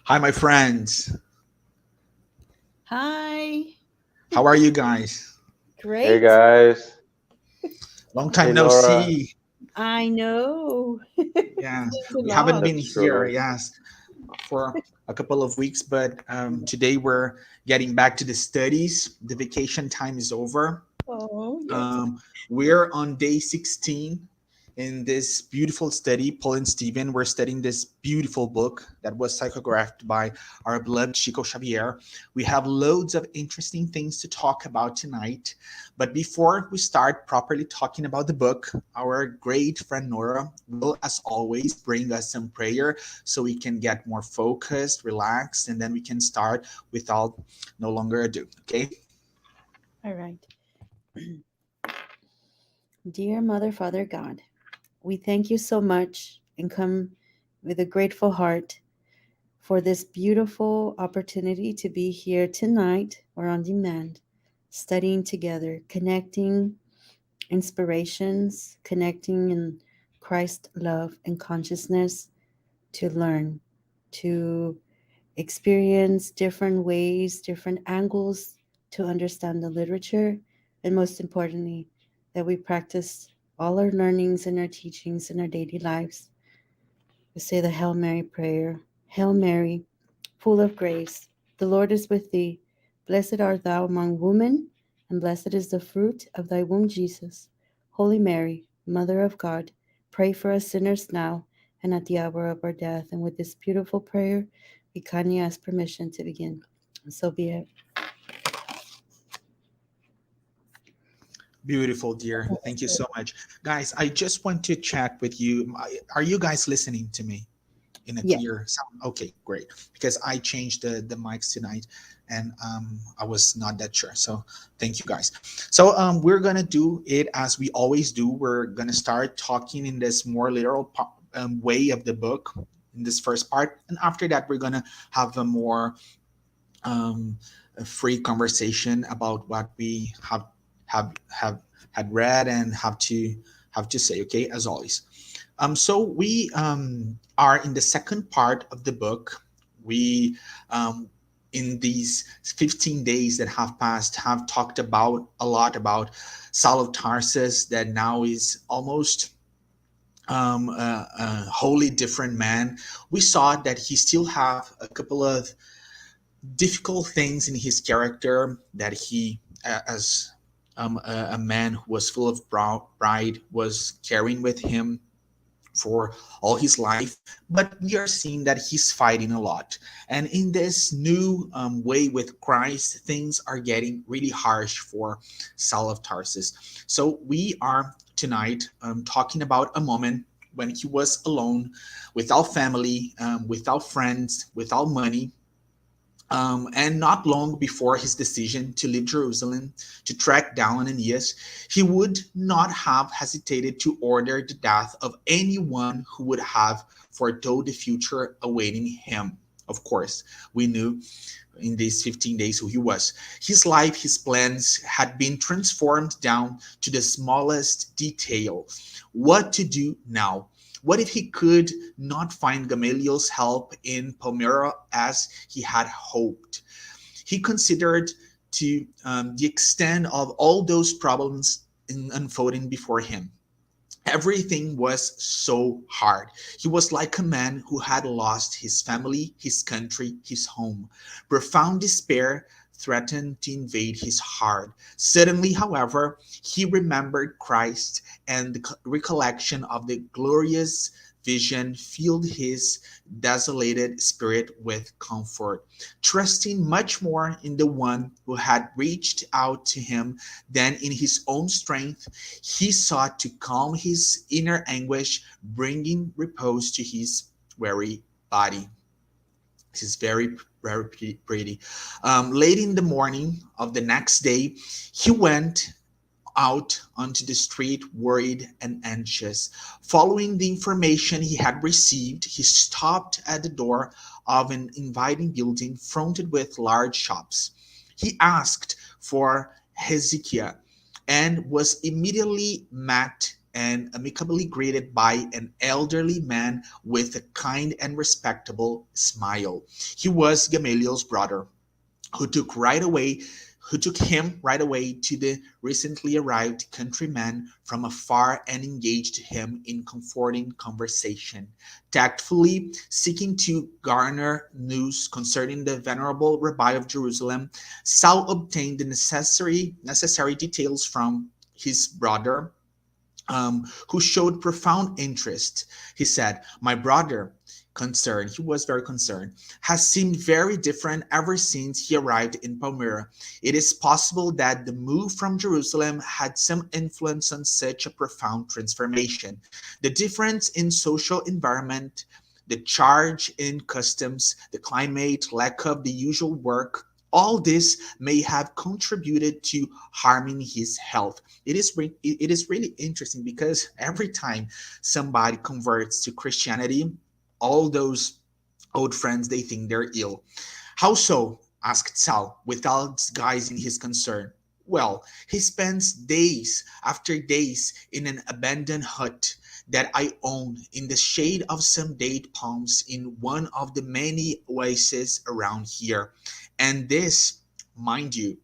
Hi, my friends. Hi. How are you guys? Hey Great. guys. Long Hey time no Norah. see. I know. It's Yes, been too we haven't long. been That's here, true. yes, for a couple of weeks, but today we're getting back to the studies. The vacation time is over. Oh, yes. Um, we're on day 16 in this beautiful study. Paul and Stephen, we're studying this beautiful book that was psychographed by our beloved Chico Xavier. We have loads of interesting things to talk about tonight. But before we start properly talking about the book, our great friend Nora will, as always, bring us some prayer so we can get more focused, relaxed, and then we can start without no longer ado. Okay? All right. Dear Mother, Father God, we thank you so much and come with a grateful heart for this beautiful opportunity to be here tonight or on demand, studying together, connecting inspirations, connecting in Christ love and consciousness to learn, to experience different ways, different angles to understand the literature, and most importantly, that we practice all our learnings and our teachings in our daily lives. We say the Hail Mary prayer. Hail Mary, full of grace, the Lord is with thee. Blessed art thou among women, and blessed is the fruit of thy womb, Jesus. Holy Mary, Mother of God, pray for us sinners now and at the hour of our death. And with this beautiful prayer, we kindly ask permission to begin. So be it. Beautiful, dear. Thank you so much. Guys, I just want to check with you. Are you guys listening to me in a Yes. clear sound? Okay, great. Because I changed the mics tonight and I was not that sure. So thank you guys. So we're going to do it as we always do. We're going to start talking in this more literal way of the book in this first part. And after that, we're going to have a more um, a free conversation about what we have had read and have to say. Okay, as always. So we are in the second part of the book. We in these 15 days that have passed have talked about a lot about Saul of Tarsus that now is almost a wholly different man. We saw that he still have a couple of difficult things in his character that he, as a man who was full of pride, was carrying with him for all his life. But we are seeing that he's fighting a lot. And in this new way with Christ, things are getting really harsh for Saul of Tarsus. So we are tonight talking about a moment when he was alone, without family, without friends, without money, and not long before his decision to leave Jerusalem to track down Ananias, he would not have hesitated to order the death of anyone who would have foretold the future awaiting him. Of course, we knew in these 15 days who he was. His life, his plans had been transformed down to the smallest detail. What to do now? What if he could not find Gamaliel's help in Palmyra as he had hoped? He considered to the extent of all those problems unfolding before him. Everything was so hard. He was like a man who had lost his family, his country, his home. Profound despair threatened to invade his heart. Suddenly, however, he remembered Christ, and the recollection of the glorious vision filled his desolated spirit with comfort. Trusting much more in the one who had reached out to him than in his own strength, he sought to calm his inner anguish, bringing repose to his weary body. This is very, very pretty. Late in the morning of the next day, he went out onto the street, worried and anxious. Following the information he had received, he stopped at the door of an inviting building fronted with large shops. He asked for Hezekiah and was immediately met and amicably greeted by an elderly man with a kind and respectable smile. He was Gamaliel's brother, who took right away who took him right away to the recently arrived countryman from afar and engaged him in comforting conversation, tactfully seeking to garner news concerning the venerable rabbi of Jerusalem. Saul obtained the necessary details from his brother, who showed profound interest. He said, "My brother, concerned, he was very concerned, has seemed very different ever since he arrived in Palmyra. It is possible that the move from Jerusalem had some influence on such a profound transformation. The difference in social environment, the charge in customs, the climate, lack of the usual work, all this may have contributed to harming his health." It is really interesting because every time somebody converts to Christianity, all those old friends, they think they're ill. "How so?" asked Sal, without disguising his concern. "Well, he spends days after days in an abandoned hut that I own in the shade of some date palms in one of the many oases around here. And this, mind you,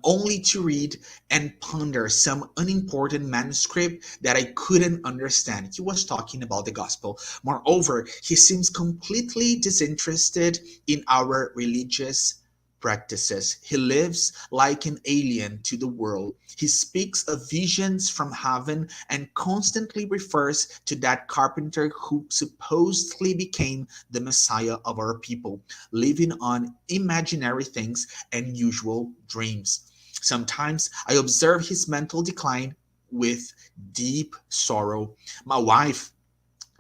only to read and ponder some unimportant manuscript that I couldn't understand." He was talking about the gospel. "Moreover, he seems completely disinterested in our religious practices. He lives like an alien to the world. He speaks of visions from heaven and constantly refers to that carpenter who supposedly became the Messiah of our people, living on imaginary things and usual dreams. Sometimes I observe his mental decline with deep sorrow. My wife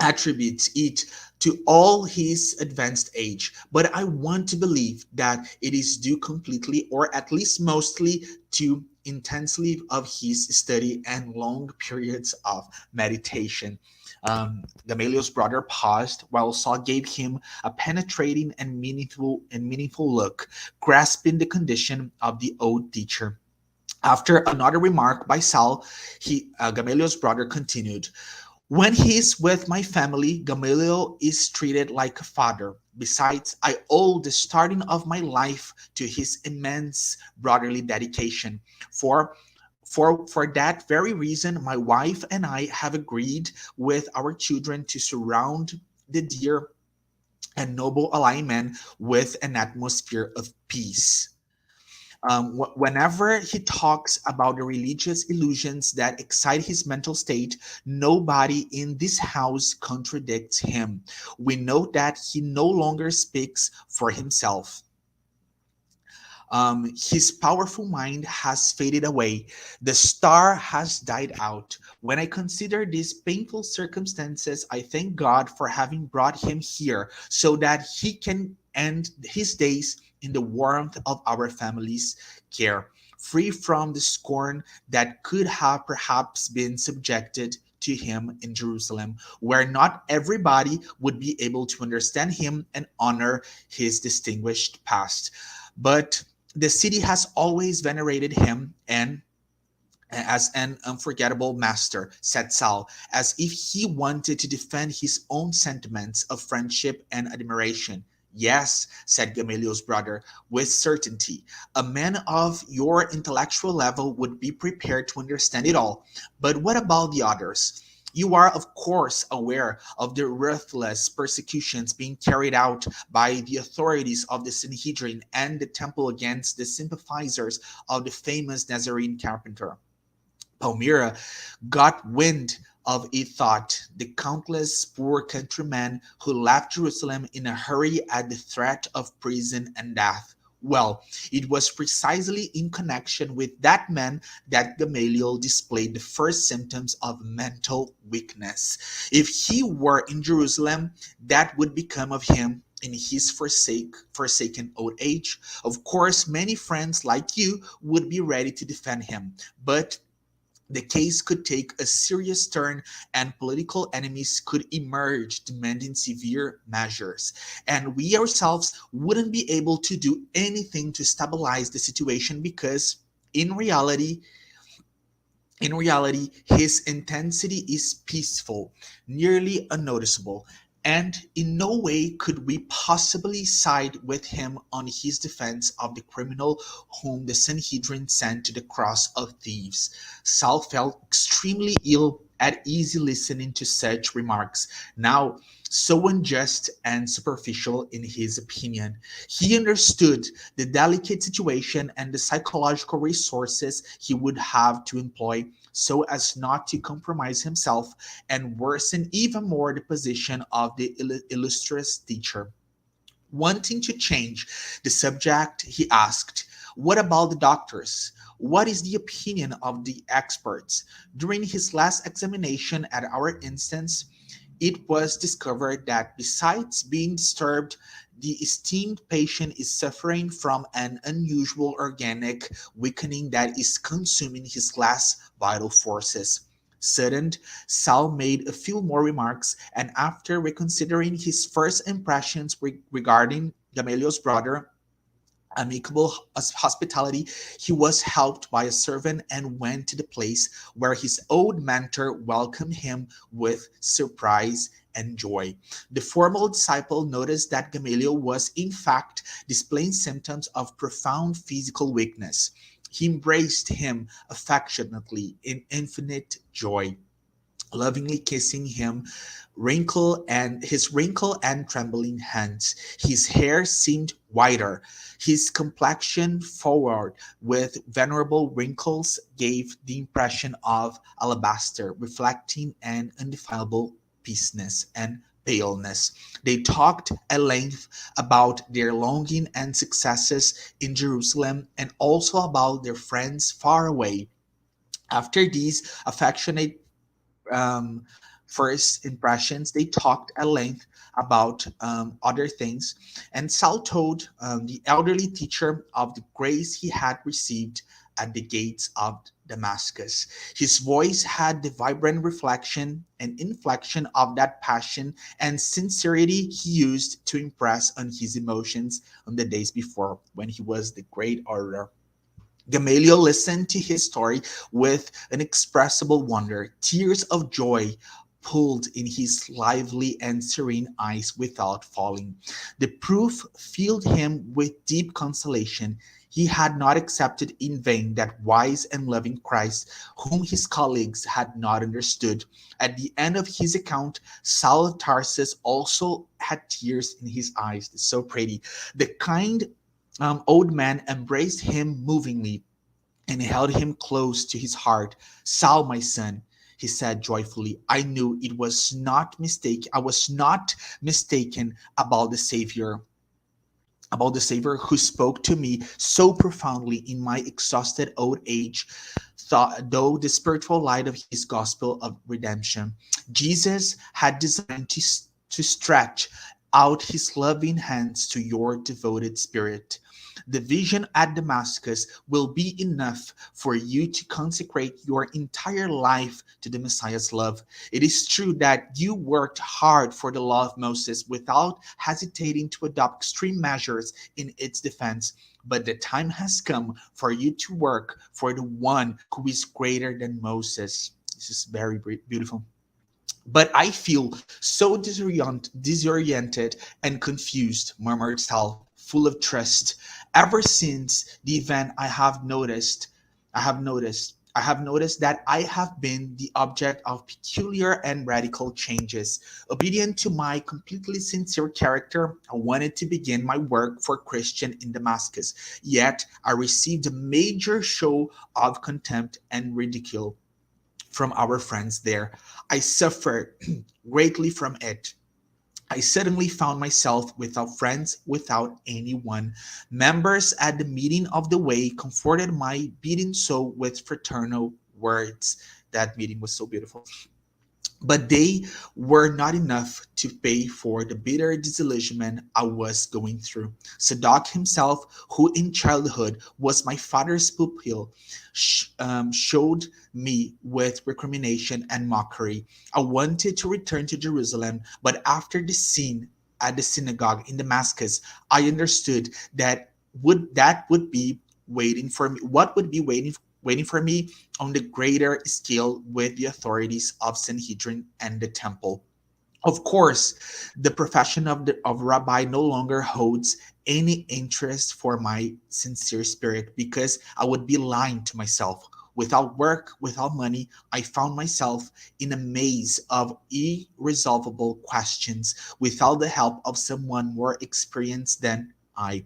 attributes it to all his advanced age, but I want to believe that it is due completely, or at least mostly, to intensity of his study and long periods of meditation." Gamaliel's brother paused while Saul gave him a penetrating and meaningful look, grasping the condition of the old teacher. After another remark by Saul, Gamaliel's brother continued, "When he's with my family, Gamaliel is treated like a father. Besides, I owe the starting of my life to his immense brotherly dedication. For for that very reason, my wife and I have agreed with our children to surround the dear and noble alignment with an atmosphere of peace." Whenever he talks about the religious illusions that excite his mental state, nobody in this house contradicts him. We know that he no longer speaks for himself. His powerful mind has faded away. The star has died out. When I consider these painful circumstances, I thank God for having brought him here so that he can end his days in the warmth of our family's care, free from the scorn that could have perhaps been subjected to him in Jerusalem, where not everybody would be able to understand him and honor his distinguished past. But the city has always venerated him and as an unforgettable master, said Sal, as if he wanted to defend his own sentiments of friendship and admiration. "Yes," said Gamaliel's brother, with certainty. "A man of your intellectual level would be prepared to understand it all. But what about the others? You are, of course, aware of the ruthless persecutions being carried out by the authorities of the Sanhedrin and the temple against the sympathizers of the famous Nazarene carpenter. Palmyra got wind of it, thought, the countless poor countrymen who left Jerusalem in a hurry at the threat of prison and death. Well, it was precisely in connection with that man that Gamaliel displayed the first symptoms of mental weakness. If he were in Jerusalem, that would become of him in his forsaken old age. Of course, many friends like you would be ready to defend him, but the case could take a serious turn and political enemies could emerge demanding severe measures. And we ourselves wouldn't be able to do anything to stabilize the situation because, in reality, In reality, his intensity is peaceful, nearly unnoticeable, and in no way could we possibly side with him on his defense of the criminal whom the Sanhedrin sent to the cross of thieves. Saul felt extremely ill at ease listening to such remarks, now so unjust and superficial in his opinion. He understood the delicate situation and the psychological resources he would have to employ so as not to compromise himself and worsen even more the position of the illustrious teacher. Wanting to change the subject, he asked, "What about the doctors? What is the opinion of the experts?" During his last examination at our instance, it was discovered that besides being disturbed, the esteemed patient is suffering from an unusual organic weakening that is consuming his last vital forces. Saddened, Sal made a few more remarks, and after reconsidering his first impressions regarding Gamaliel's brother, amicable hospitality, he was helped by a servant and went to the place where his old mentor welcomed him with surprise and joy. The formal disciple noticed that Gamaliel was, in fact, displaying symptoms of profound physical weakness. He embraced him affectionately in infinite joy, lovingly kissing his wrinkled and trembling hands. His hair seemed whiter. His complexion, furrowed with venerable wrinkles, gave the impression of alabaster, reflecting an undefinable peaceness and paleness. They talked at length about their longing and successes in Jerusalem and also about their friends far away. After these affectionate um, first impressions, they talked at length about other things. And Saul told the elderly teacher of the grace he had received at the gates of Damascus. His voice had the vibrant reflection and inflection of that passion and sincerity he used to impress on his emotions on the days before when he was the great orator. Gamaliel listened to his story with inexpressible wonder. Tears of joy pooled in his lively and serene eyes without falling. The proof filled him with deep consolation. He had not accepted in vain that wise and loving Christ, whom his colleagues had not understood. At the end of his account, Saul of Tarsus also had tears in his eyes. It's so pretty. The kind old man embraced him movingly and held him close to his heart. "Saul, my son," he said joyfully, I was not mistaken about the Savior who spoke to me so profoundly in my exhausted old age, though the spiritual light of his gospel of redemption. Jesus had designed to stretch out his loving hands to your devoted spirit. The vision at Damascus will be enough for you to consecrate your entire life to the Messiah's love. It is true that you worked hard for the law of Moses without hesitating to adopt extreme measures in its defense. But the time has come for you to work for the one who is greater than Moses. This is very beautiful. "But I feel so disoriented and confused," murmured Sal, full of trust. "Ever since the event, I have noticed that I have been the object of peculiar and radical changes. Obedient to my completely sincere character, I wanted to begin my work for Christian in Damascus. Yet I received a major show of contempt and ridicule from our friends there. I suffered greatly from it. I suddenly found myself without friends, without anyone. Members at the meeting of the way comforted my beating soul with fraternal words." That meeting was so beautiful. But they were not enough to pay for the bitter disillusionment I was going through. Sadoc himself, who in childhood was my father's pupil, showed me with recrimination and mockery. I wanted to return to Jerusalem, but after the scene at the synagogue in Damascus, I understood that would be waiting for me. What would be waiting waiting for me on the greater scale with the authorities of Sanhedrin and the temple. Of course, the profession of rabbi no longer holds any interest for my sincere spirit because I would be lying to myself. Without work, without money, I found myself in a maze of irresolvable questions without the help of someone more experienced than I.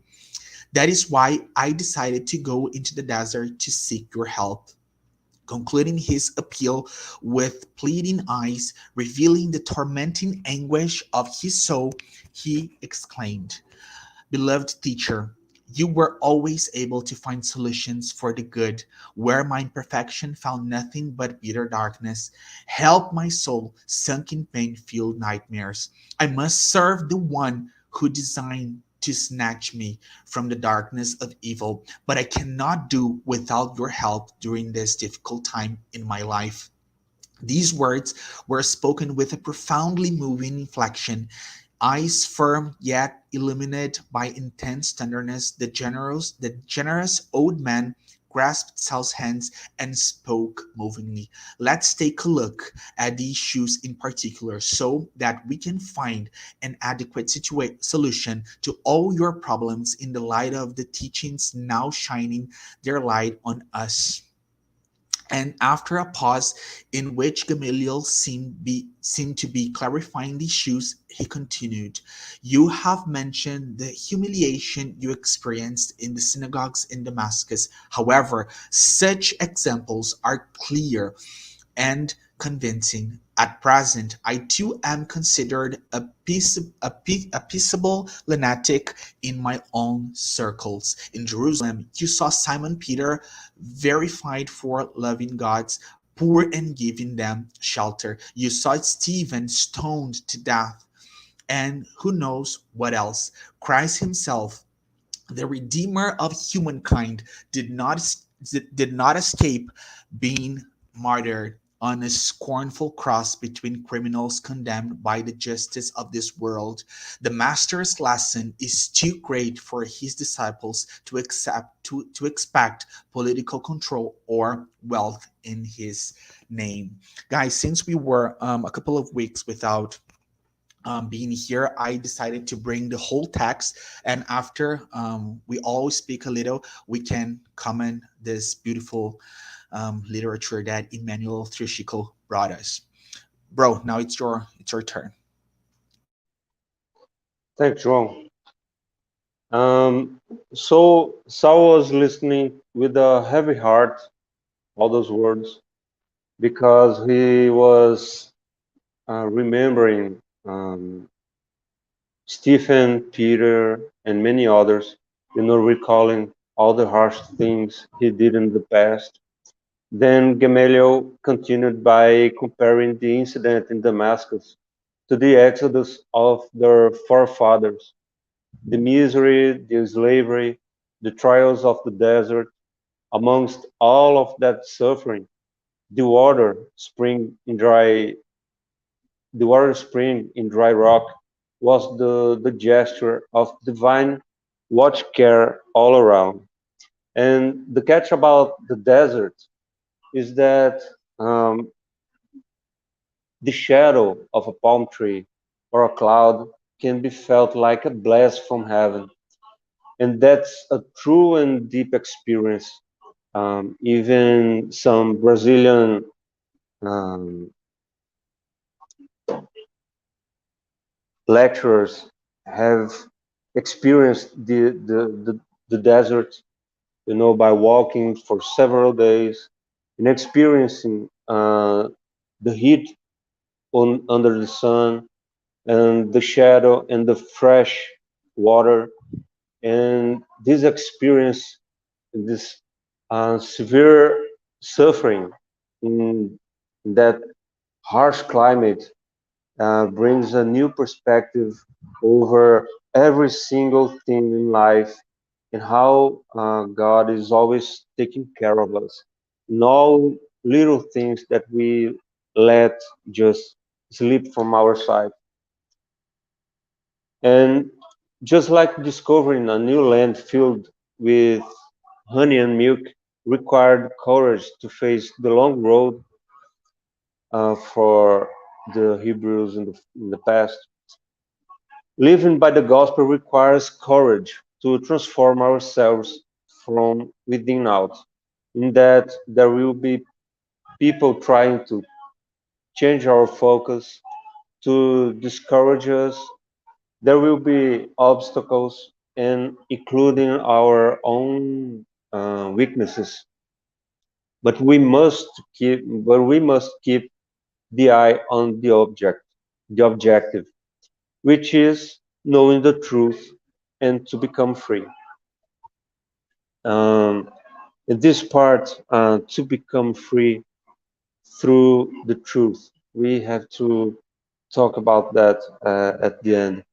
That is why I decided to go into the desert to seek your help. Concluding his appeal with pleading eyes, revealing the tormenting anguish of his soul, he exclaimed, "Beloved teacher, you were always able to find solutions for the good, where my imperfection found nothing but bitter darkness. Help my soul, sunk in pain-filled nightmares. I must serve the one who designed to snatch me from the darkness of evil, but I cannot do without your help during this difficult time in my life." These words were spoken with a profoundly moving inflection. Eyes firm yet illuminated by intense tenderness, the generous old man grasped Sal's hands and spoke movingly. "Let's take a look at these shoes in particular so that we can find an adequate solution to all your problems in the light of the teachings now shining their light on us." And after a pause in which Gamaliel seemed to be clarifying the issues, he continued, "You have mentioned the humiliation you experienced in the synagogues in Damascus. However, such examples are clear and convincing. At present, I too am considered a peaceable lunatic in my own circles. In Jerusalem, you saw Simon Peter verified for loving God's poor and giving them shelter. You saw Stephen stoned to death, and who knows what else. Christ himself, the Redeemer of humankind, did not did not escape being martyred on a scornful cross between criminals condemned by the justice of this world. The master's lesson is too great for his disciples to expect political control or wealth in his name. Guys, since we were a couple of weeks without being here, I decided to bring the whole text. And after we all speak a little, we can comment this beautiful literature that Emmanuel Trishiko brought us. Bro, now it's your turn. Thanks, João. So Saul was listening with a heavy heart, all those words, because he was remembering Stephen, Peter, and many others, recalling all the harsh things he did in the past. Then Gamaliel continued by comparing the incident in Damascus to the exodus of their forefathers, the misery, the slavery, the trials of the desert. Amongst all of that suffering, the water spring in dry, the water spring in dry rock was the gesture of divine watch care all around. And the catch about the desert is that um, the shadow of a palm tree or a cloud can be felt like a blast from heaven. And that's a true and deep experience. Even some Brazilian um, lecturers have experienced the desert, by walking for several days and experiencing the heat under the sun and the shadow and the fresh water. And this experience, this severe suffering in that harsh climate brings a new perspective over every single thing in life and how God is always taking care of us. In all little things that we let just slip from our sight. And just like discovering a new land filled with honey and milk, required courage to face the long road for the Hebrews in the past. Living by the gospel requires courage to transform ourselves from within out. In that, there will be people trying to change our focus, to discourage us. There will be obstacles, and including our own weaknesses. But we must keep the eye on the objective, which is knowing the truth and to become free. Um, in this part, to become free through the truth, we have to talk about that at the end.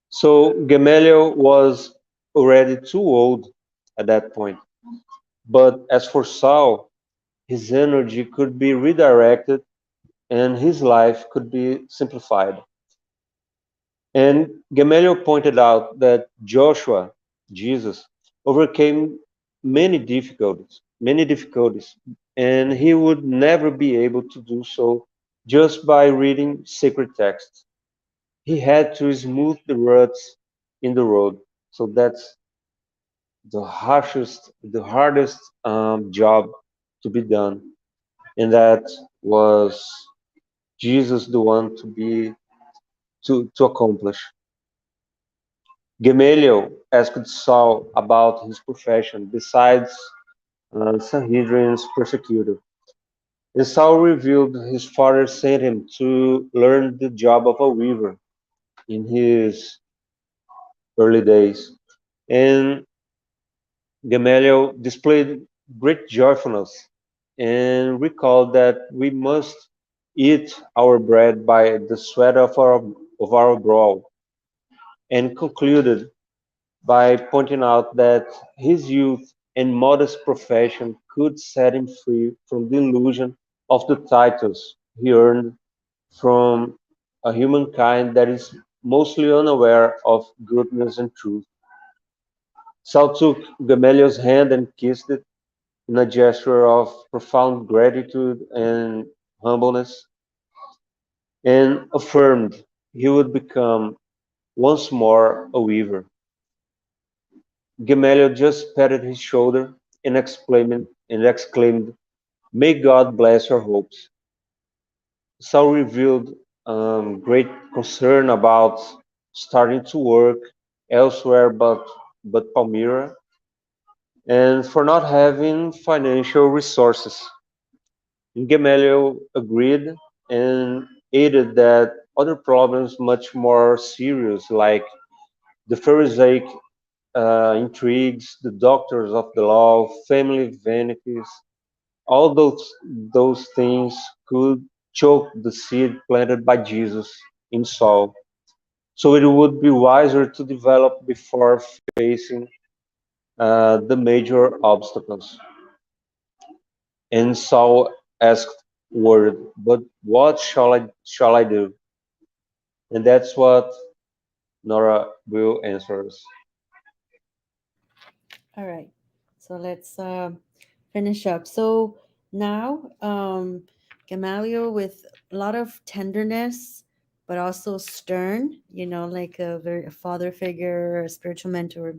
So Gamaliel was already too old at that point. But as for Saul, his energy could be redirected and his life could be simplified. And Gamaliel pointed out that Joshua, Jesus, overcame many difficulties, and he would never be able to do so just by reading sacred texts. He had to smooth the ruts in the road. So that's the hardest job to be done, and that was Jesus the one to accomplish. Gamaliel asked Saul about his profession besides Sanhedrin's persecutor. And Saul revealed his father sent him to learn the job of a weaver in his early days. And Gamaliel displayed great joyfulness and recalled that we must eat our bread by the sweat of our brow, and concluded by pointing out that his youth and modest profession could set him free from the illusion of the titles he earned from a humankind that is mostly unaware of goodness and truth. Saul took Gamaliel's hand and kissed it in a gesture of profound gratitude and humbleness, and affirmed he would become once more a weaver. Gamaliel just patted his shoulder and exclaimed, "May God bless your hopes." Saul revealed great concern about starting to work elsewhere but Palmyra, and for not having financial resources. Gamaliel agreed and added that other problems much more serious, like the Pharisaic intrigues, the doctors of the law, family vanities, all those things could choke the seed planted by Jesus in Saul. So it would be wiser to develop before facing the major obstacles. And Saul asked, "Word, but what shall I do?" And that's what Norah will answer us. All right. So let's finish up. So now, Gamaliel, with a lot of tenderness, but also stern, like a father figure, a spiritual mentor,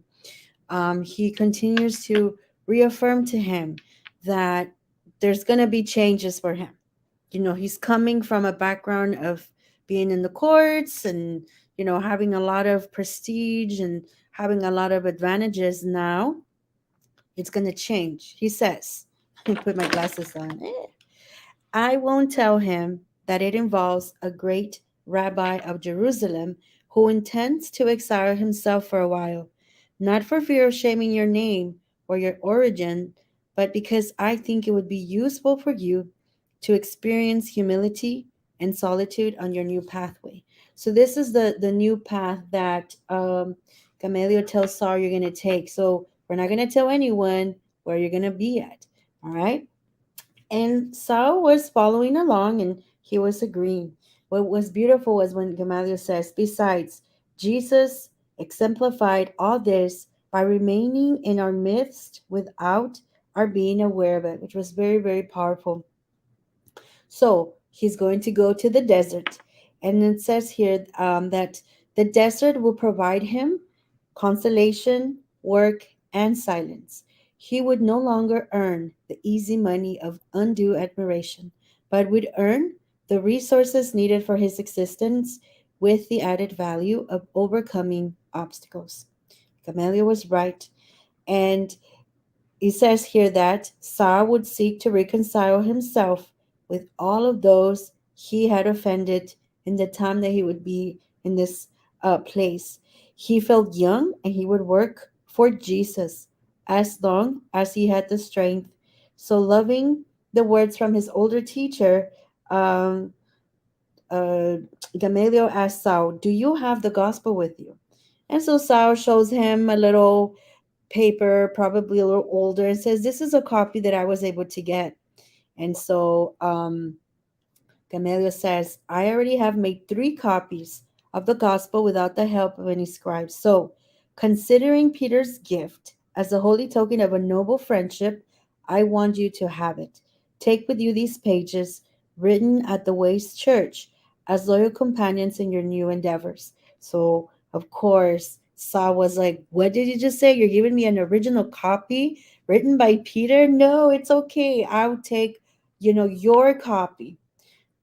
he continues to reaffirm to him that there's going to be changes for him. He's coming from a background of being in the courts and, having a lot of prestige and having a lot of advantages. Now it's going to change. He says, I put my glasses on. I won't tell him that it involves a great rabbi of Jerusalem who intends to exile himself for a while, not for fear of shaming your name or your origin, but because I think it would be useful for you to experience humility and solitude on your new pathway. So this is the new path that Gamaliel tells Saul you're going to take. So we're not going to tell anyone where you're going to be at. All right. And Saul was following along and he was agreeing. What was beautiful was when Gamaliel says, besides, Jesus exemplified all this by remaining in our midst without are being aware of it, which was very, very powerful. So he's going to go to the desert. And it says here that the desert will provide him consolation, work, and silence. He would no longer earn the easy money of undue admiration, but would earn the resources needed for his existence with the added value of overcoming obstacles. Camellia was right. And he says here that Saul would seek to reconcile himself with all of those he had offended in the time that he would be in this place. He felt young and he would work for Jesus as long as he had the strength. So, loving the words from his older teacher, um, uh, Gamaliel asked Saul, "Do you have the gospel with you?" And so Saul shows him a little paper, probably a little older, and says, "This is a copy that I was able to get." And so Gamaliel says, "I already have made 3 copies of the gospel without the help of any scribe. So, considering Peter's gift as a holy token of a noble friendship, I want you to have it. Take with you these pages written at the Ways Church as loyal companions in your new endeavors." So, of course, Saul was like, "What did you just say? You're giving me an original copy written by Peter? No, it's okay. I'll take, your copy."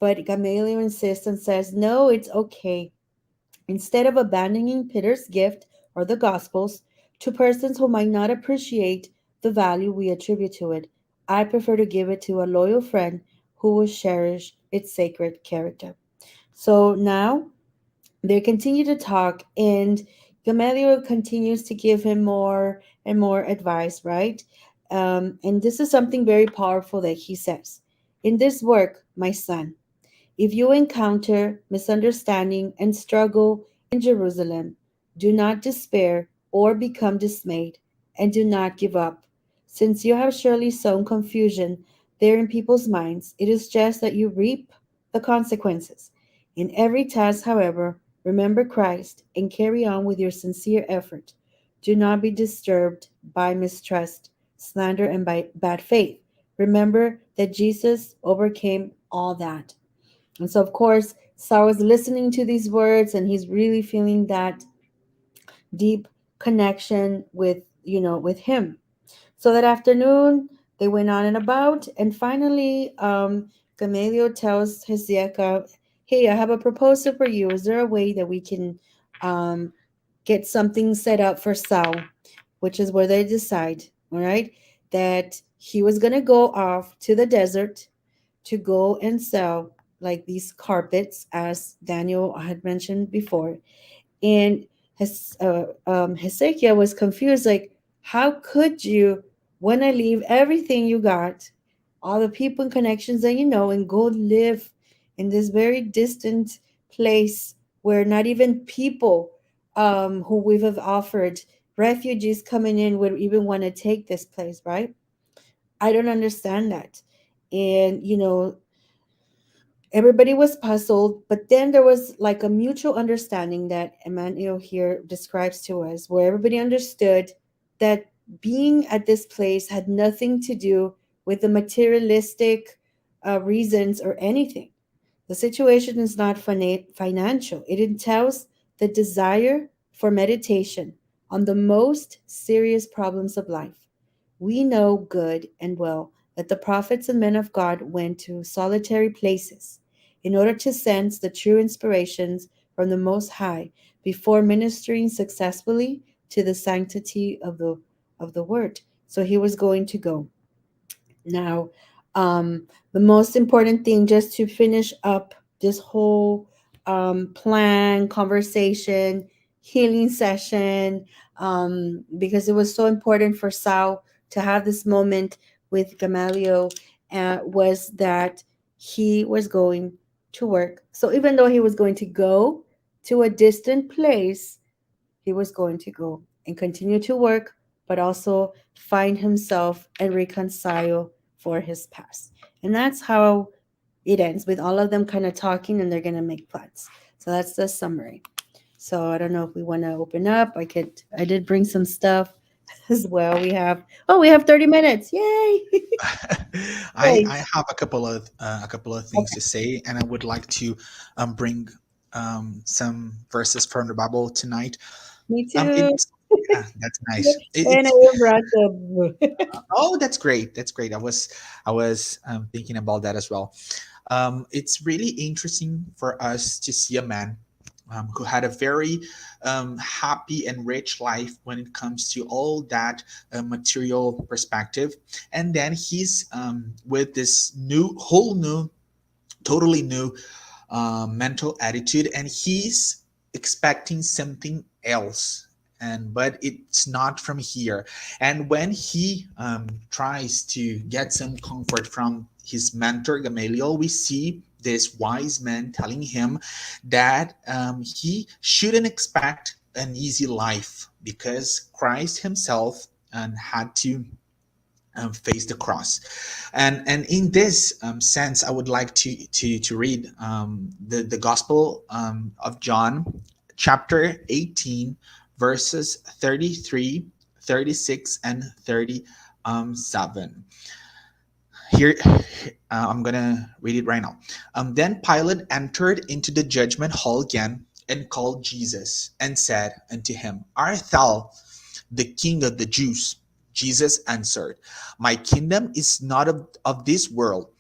But Gamaliel insists and says, "No, it's okay. Instead of abandoning Peter's gift or the Gospels to persons who might not appreciate the value we attribute to it, I prefer to give it to a loyal friend who will cherish its sacred character." So now they continue to talk, and Gamaliel continues to give him more and more advice, right? And this is something very powerful that he says. "In this work, my son, if you encounter misunderstanding and struggle in Jerusalem, do not despair or become dismayed, and do not give up. Since you have surely sown confusion there in people's minds, it is just that you reap the consequences. In every task, however, remember Christ and carry on with your sincere effort. Do not be disturbed by mistrust, slander, and by bad faith. Remember that Jesus overcame all that." And so, of course, Saul is listening to these words and he's really feeling that deep connection with him. So that afternoon, they went on and about. And finally, Gamaliel tells Hezekiah, "Hey, I have a proposal for you. Is there a way that we can um, get something set up for Saul?" Which is where they decide, all right, that he was going to go off to the desert to go and sell like these carpets, as Daniel had mentioned before. And Hezekiah was confused, like, "How could you want to leave everything you got, all the people and connections that you know, and go live in this very distant place where not even people who we have offered refugees coming in would even want to take this place, right? I don't understand that." And everybody was puzzled, but then there was like a mutual understanding that Emmanuel here describes to us, where everybody understood that being at this place had nothing to do with the materialistic reasons or anything. The situation is not financial, it entails the desire for meditation on the most serious problems of life. We know good and well that the prophets and men of God went to solitary places in order to sense the true inspirations from the Most High before ministering successfully to the sanctity of the Word. So he was going to go. Now, the most important thing, just to finish up this whole plan, conversation, healing session, because it was so important for Saul to have this moment with Gamaliel, was that he was going to work. So even though he was going to go to a distant place, he was going to go and continue to work, but also find himself and reconcile for his past. And that's how it ends, with all of them kind of talking, and they're going to make plans. So that's the summary. So I don't know if we want to open up. I did bring some stuff as well. We have 30 minutes. Yay! I Great. have a couple of things Okay. to say, and I would like to bring some verses from the Bible tonight. Me too. It's yeah, that's nice. And I It's brought the oh, that's great. That's great. I was thinking about that as well. It's really interesting for us to see a man who had a very happy and rich life when it comes to all that material perspective, and then he's with this whole new, totally new mental attitude, and he's expecting something else, and but it's not from here. And when he tries to get some comfort from his mentor Gamaliel, we see this wise man telling him that he shouldn't expect an easy life because Christ himself had to face the cross. And in this sense, I would like to read the Gospel of John, chapter 18, verses 33, 36, and 37. Here, I'm gonna read it right now. Then Pilate entered into the judgment hall again and called Jesus and said unto him, Art thou the king of the Jews? Jesus answered, My kingdom is not of this world.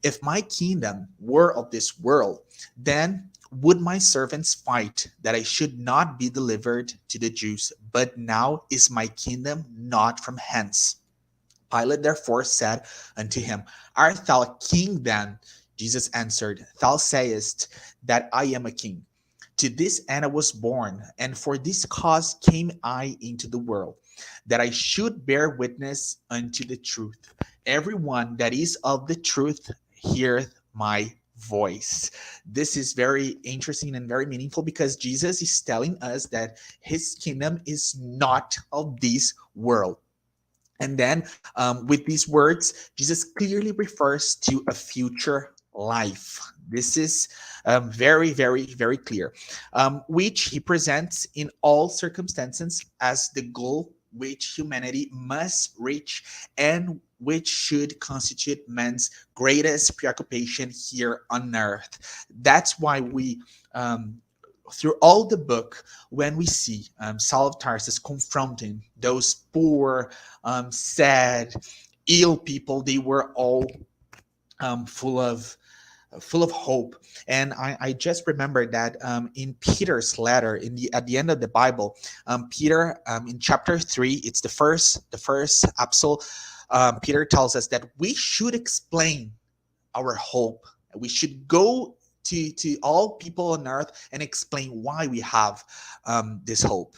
If my kingdom were of this world, then would my servants fight that I should not be delivered to the Jews. But now is my kingdom not from hence. Pilate therefore said unto him, Art thou a king then? Jesus answered, Thou sayest that I am a king. To this end I was born, and for this cause came I into the world, that I should bear witness unto the truth. Everyone that is of the truth heareth my voice. This is very interesting and very meaningful because Jesus is telling us that his kingdom is not of this world. And then with these words, Jesus clearly refers to a future life. This is very, very, very clear, which he presents in all circumstances as the goal which humanity must reach and which should constitute man's greatest preoccupation here on earth. That's why we through all the book, when we see Saul of Tarsus confronting those poor, sad, ill people, they were all full of hope. And I just remember that in Peter's letter, in the at the end of the Bible, Peter in chapter 3, it's the first epistle. Peter tells us that we should explain our hope. We should go to all people on earth and explain why we have this hope.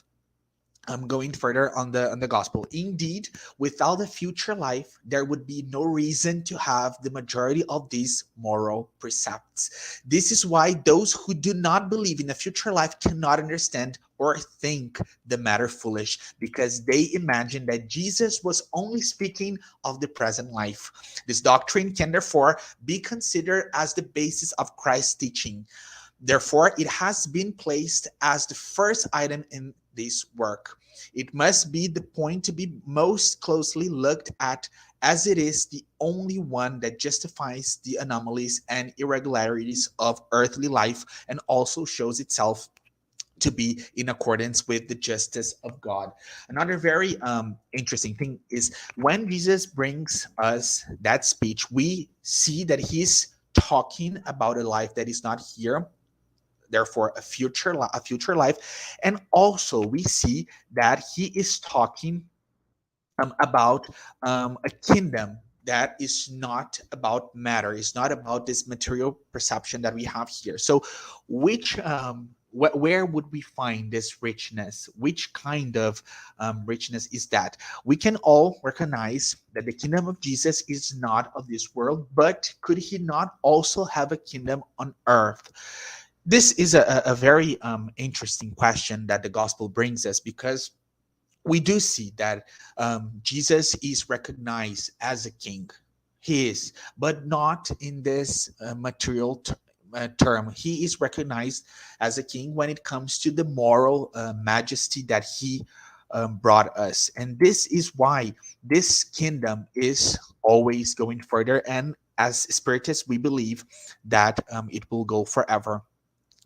I'm going further on the gospel. Indeed, without a future life, there would be no reason to have the majority of these moral precepts. This is why those who do not believe in a future life cannot understand or think the matter foolish, because they imagine that Jesus was only speaking of the present life. This doctrine can therefore be considered as the basis of Christ's teaching. Therefore, it has been placed as the first item in this work. It must be the point to be most closely looked at, as it is the only one that justifies the anomalies and irregularities of earthly life and also shows itself to be in accordance with the justice of God. Another very interesting thing is when Jesus brings us that speech, we see that he's talking about a life that is not here, therefore a future life. And also we see that he is talking about a kingdom that is not about matter, is not about this material perception that we have here. So which where would we find this richness? Which kind of richness is that? We can all recognize that the kingdom of Jesus is not of this world, but could he not also have a kingdom on earth? This is a very interesting question that the gospel brings us, because we do see that Jesus is recognized as a king. He is, but not in this material term. He is recognized as a king when it comes to the moral majesty that he brought us. And this is why this kingdom is always going further. And as spiritists, we believe that it will go forever.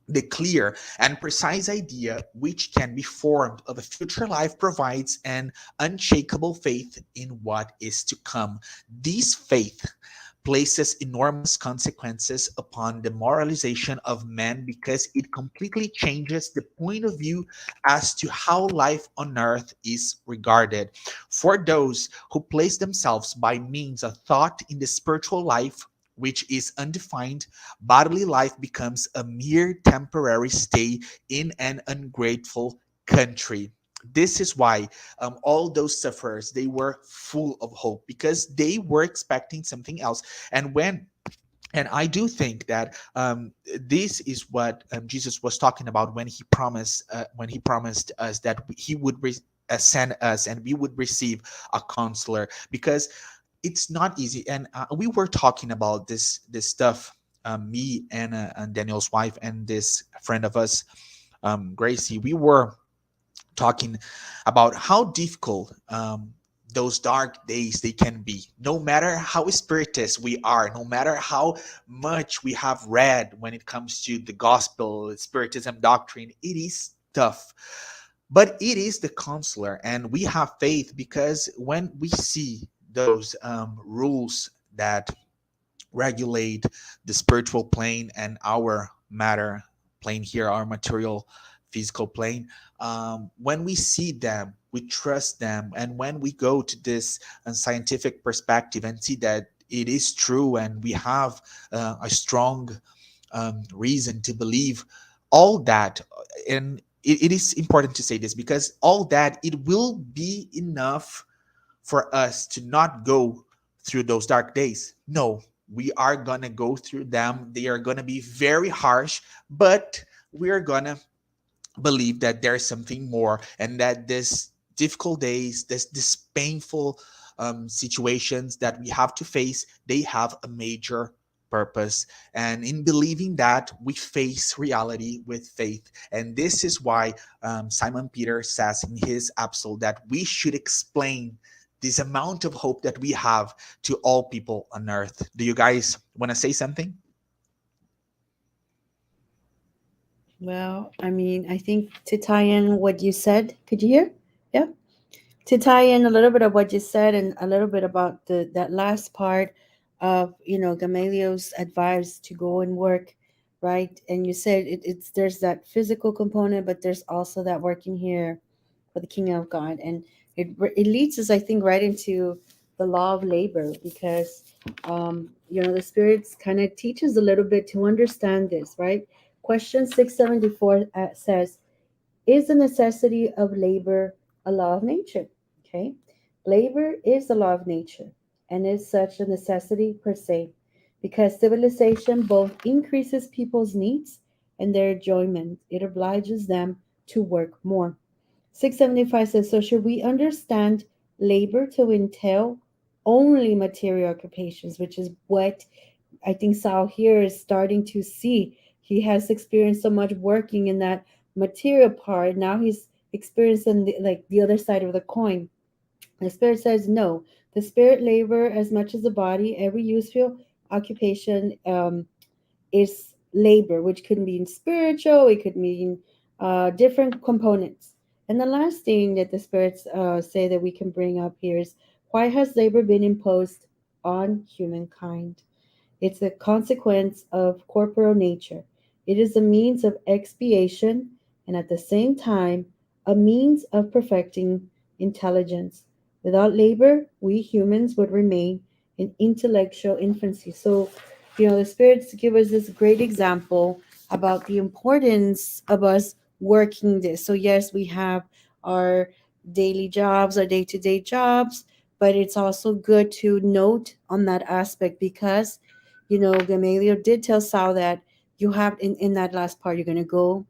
The clear and precise idea which can be formed of a future life provides an unshakable faith in what is to come. This faith places enormous consequences upon the moralization of man because it completely changes the point of view as to how life on earth is regarded. For those who place themselves by means of thought in the spiritual life, which is undefined, bodily life becomes a mere temporary stay in an ungrateful country. This is why all those sufferers, they were full of hope because they were expecting something else. And when and I do think that this is what Jesus was talking about when he promised us that he would send us and we would receive a counselor, because it's not easy. And we were talking about this stuff, me and Daniel's wife and this friend of us, Gracie. We were talking about how difficult those dark days they can be, no matter how spiritist we are, no matter how much we have read when it comes to the gospel, spiritism doctrine. It is tough, but it is the counselor, and we have faith because when we see those rules that regulate the spiritual plane and our matter plane here, our material physical plane, when we see them, we trust them. And when we go to this scientific perspective and see that it is true, and we have a strong reason to believe all that. And it is important to say this because all that, it will be enough for us to not go through those dark days. No, we are going to go through them. They are going to be very harsh, but we are going to believe that there's something more, and that this difficult days, this painful situations that we have to face, they have a major purpose. And in believing that, we face reality with faith. And this is why Simon Peter says in his epistle that we should explain this amount of hope that we have to all people on earth. Do you guys want to say something? Well, I mean, I think to tie in what you said, could you hear? Yeah. To tie in a little bit of what you said and a little bit about the that last part of Gamaliel's advice to go and work, right? And you said it's there's that physical component, but there's also that working here for the kingdom of God, and it leads us, I think, right into the law of labor because the spirits kind of teaches a little bit to understand this, right? Question 674 says, is the necessity of labor a law of nature? Okay. Labor is a law of nature and is such a necessity per se because civilization both increases people's needs and their enjoyment. It obliges them to work more. 675 says, so should we understand labor to entail only material occupations, which is what I think Sal here is starting to see. He has experienced so much working in that material part. Now he's experiencing the other side of the coin. The spirit says no. The spirit labor as much as the body. Every useful occupation is labor, which could mean spiritual. It could mean different components. And the last thing that the spirits say that we can bring up here is why has labor been imposed on humankind? It's a consequence of corporal nature. It is a means of expiation and at the same time a means of perfecting intelligence. Without labor, we humans would remain in intellectual infancy. So, the spirits give us this great example about the importance of us working this. So, yes, we have our daily jobs, our day to day jobs, but it's also good to note on that aspect because Gamaliel did tell Saul that you have in that last part, you're gonna go,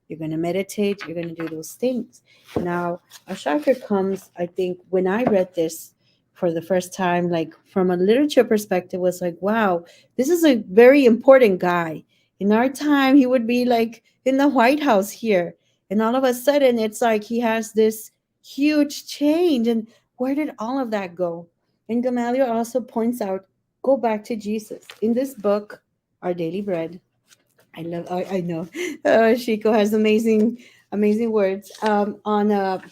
you're gonna meditate, you're gonna do those things. Now, a shocker comes, I think, when I read this for the first time, like from a literature perspective, was like, wow, this is a very important guy. In our time, he would be like in the White House here. And all of a sudden it's like he has this huge change. And where did all of that go? And Gamaliel also points out, go back to Jesus. In this book, Our Daily Bread, I know, Shiko has amazing words. On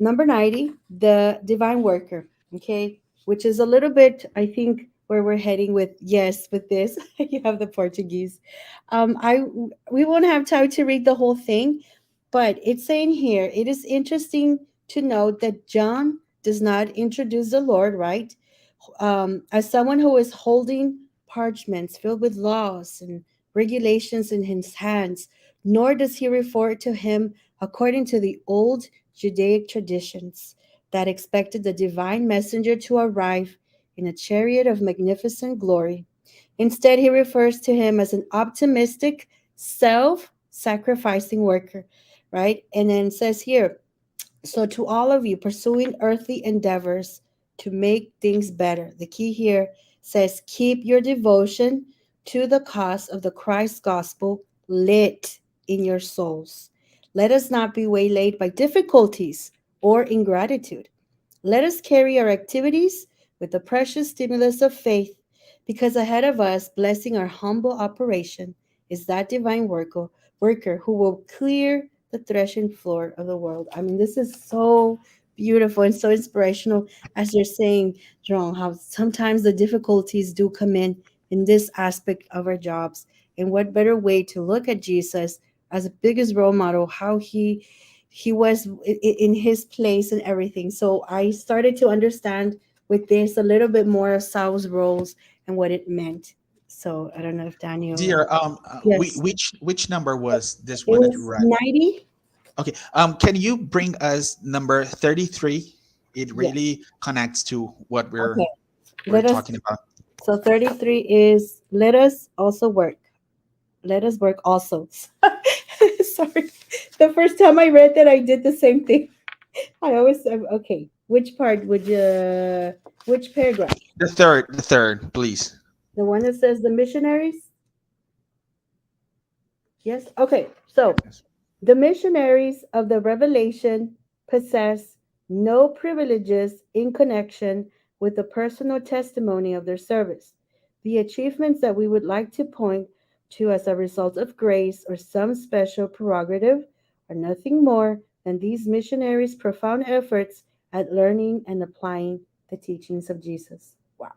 number 90, the divine worker, okay, which is a little bit, I think, where we're heading with, yes, with this. You have the Portuguese. I We won't have time to read the whole thing, but it's saying here, it is interesting to note that John does not introduce the Lord, right? As someone who is holding parchments filled with laws and regulations in his hands, nor does he refer to him according to the old Judaic traditions that expected the divine messenger to arrive in a chariot of magnificent glory. Instead, he refers to him as an optimistic, self sacrificing worker, right? And then says here, so, to all of you pursuing earthly endeavors to make things better, the key here says keep your devotion to the cause of the Christ gospel lit in your souls. Let us not be waylaid by difficulties or ingratitude. Let us carry our activities with the precious stimulus of faith, because ahead of us, blessing our humble operation, is that divine worker who will clear the threshing floor of the world. I mean, this is so beautiful and so inspirational, as you're saying, João, how sometimes the difficulties do come in this aspect of our jobs. And what better way to look at Jesus as a biggest role model, how he was in his place and everything. So I started to understand with this a little bit more of Saul's roles and what it meant. So I don't know if Daniel. Dear, Yes, which number was this it one that you was read? 90. Okay. Can you bring us number 33? It Yes. really connects to what Okay. we're Let us. talking about. So 33 is let us also work. Let us work also. Sorry. The first time I read that, I did the same thing. I always okay. Which part would you? Which paragraph? The third, please. The one that says the missionaries? Yes. Okay. So Yes. the missionaries of the Revelation possess no privileges in connection with the personal testimony of their service. The achievements that we would like to point to as a result of grace or some special prerogative are nothing more than these missionaries' profound efforts at learning and applying the teachings of Jesus. Wow.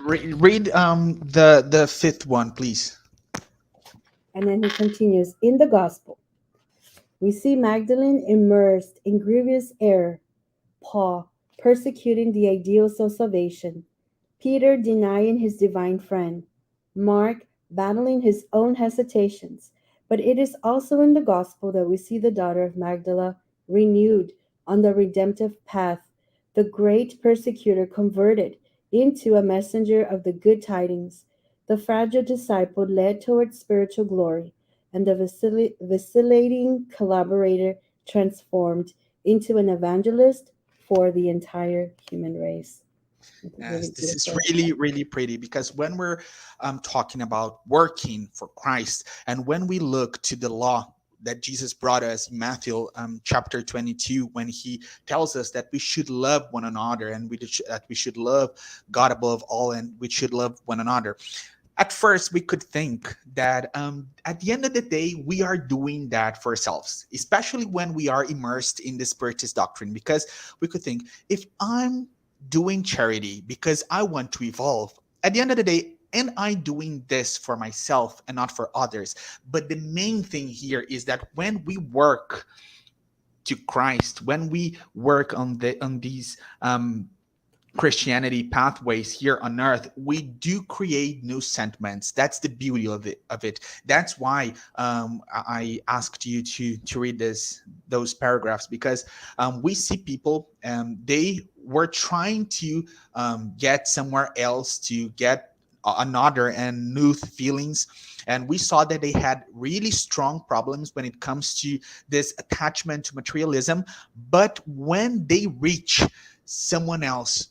Read the fifth one, please. And then he continues in the gospel. We see Magdalene immersed in grievous error, Paul persecuting the ideals of salvation, Peter denying his divine friend, Mark battling his own hesitations. But it is also in the gospel that we see the daughter of Magdala renewed on the redemptive path, the great persecutor converted into a messenger of the good tidings, the fragile disciple led towards spiritual glory, and the vacillating collaborator transformed into an evangelist for the entire human race. It's Yes, really this is beautiful. really, really pretty because when we're talking about working for Christ and when we look to the law that Jesus brought us in Matthew chapter 22, when he tells us that we should love one another and that we should love God above all and we should love one another. At first, we could think that at the end of the day, we are doing that for ourselves, especially when we are immersed in the Spiritist doctrine, because we could think if I'm doing charity because I want to evolve, at the end of the day, am I doing this for myself and not for others? But the main thing here is that when we work to Christ, when we work on these Christianity pathways here on earth, we do create new sentiments. That's the beauty of it. That's why I asked you to read those paragraphs because we see people they were trying to get somewhere else to get another and new feelings, and we saw that they had really strong problems when it comes to this attachment to materialism. But when they reach someone else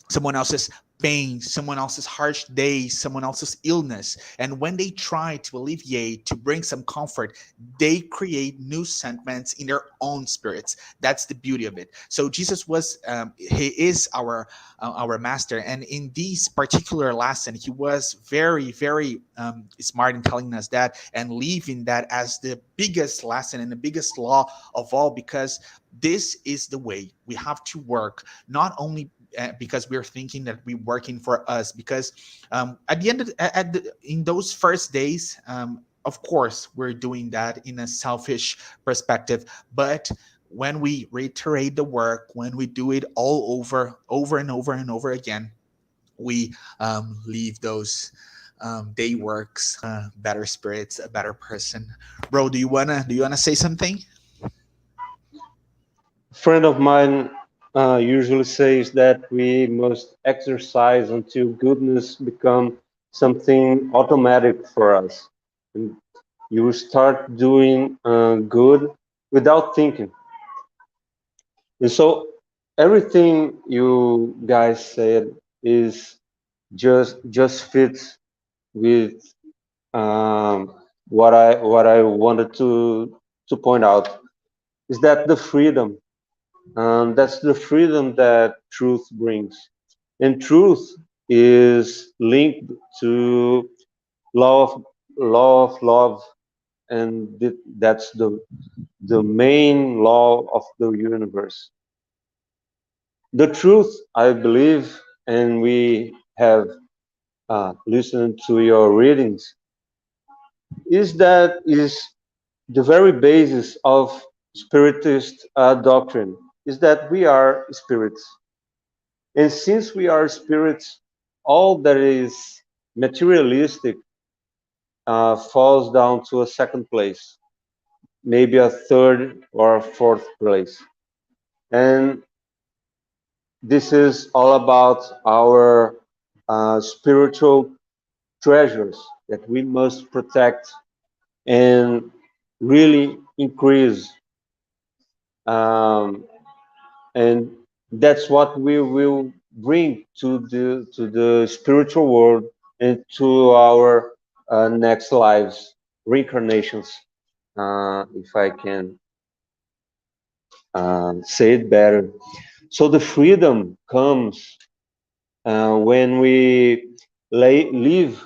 someone else's pain, someone else's harsh days, someone else's illness. And when they try to alleviate, to bring some comfort, they create new sentiments in their own spirits. That's the beauty of it. So Jesus was, he is our master, and in this particular lesson, he was very, very smart in telling us that and leaving that as the biggest lesson and the biggest law of all, because this is the way we have to work, not only because we're thinking that we're working for us, because at the end of, in those first days, of course we're doing that in a selfish perspective, but when we reiterate the work, when we do it all over and over and over again, we leave those day works better spirits, a better person. Bro, do you wanna say something? A friend of mine usually says that we must exercise until goodness become something automatic for us. And you start doing good without thinking. And so everything you guys said is just fits with what I wanted to point out is that the freedom, that's the freedom that truth brings, and truth is linked to love, and that's the main law of the universe. The truth, I believe, and we have listened to your readings, is the very basis of spiritist doctrine, is that we are spirits. And since we are spirits, all that is materialistic falls down to a second place, maybe a third or a fourth place. And this is all about our spiritual treasures that we must protect and really increase. Um, and that's what we will bring to the spiritual world and to our next lives, reincarnations, if I can say it better. So the freedom comes when we leave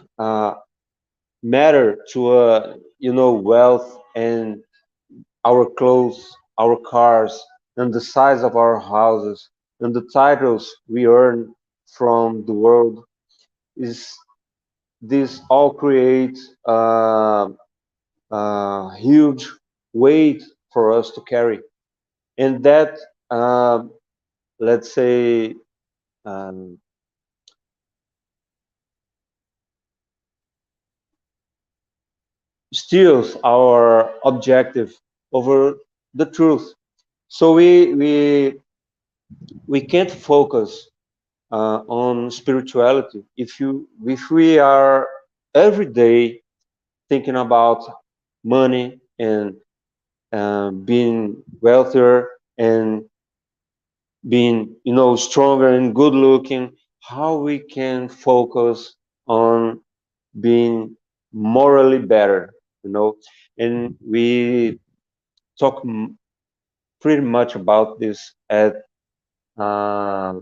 matter to wealth and our clothes, our cars, and the size of our houses, and the titles we earn from the world. Is this all creates a huge weight for us to carry, and that let's say um, steals our objective over the truth. So we can't focus on spirituality if we are every day thinking about money and being wealthier and being stronger and good looking. How we can focus on being morally better, and we talk pretty much about this at uh,